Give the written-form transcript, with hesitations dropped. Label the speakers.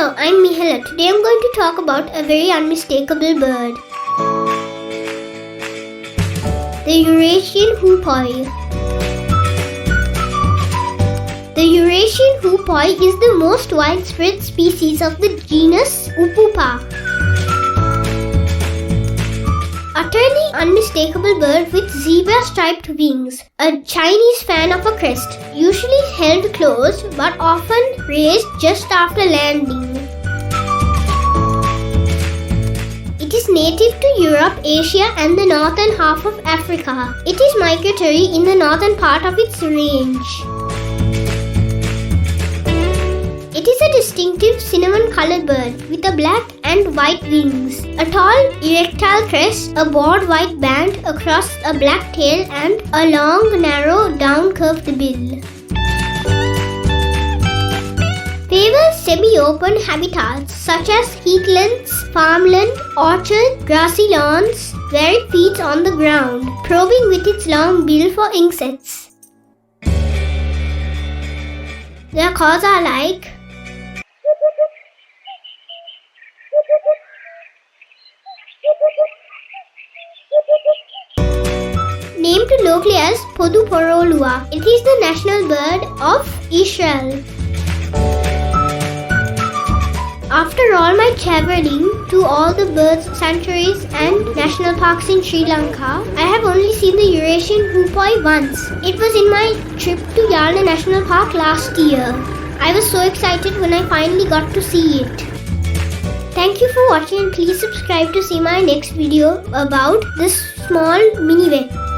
Speaker 1: Hello, I'm Mihela. Today I'm going to talk about a very unmistakable bird. The Eurasian Hoopoi. The Eurasian Hoopoi is the most widespread species of the genus Upupa. Utterly unmistakable bird with zebra-striped wings. A Chinese fan of a crest, usually held close but often raised just after landing. It is native to Europe, Asia and the northern half of Africa. It is migratory in the northern part of its range. It is a distinctive cinnamon-colored bird with a black and white wings, a tall erectile crest, a broad white band across a black tail and a long, narrow, down-curved bill. Favors semi-open habitats such as heathlands, farmland, orchard, grassy lawns, where it feeds on the ground, probing with its long bill for insects. Their calls are like named locally as Podu Poroluwa. It is the national bird of Israel. After all my traveling to all the bird sanctuaries and national parks in Sri Lanka, I have only seen the Eurasian Hoopoi once. It was in my trip to Yalna National Park last year. I was so excited when I finally got to see it. Thank you for watching and please subscribe to see my next video about this small mini vet.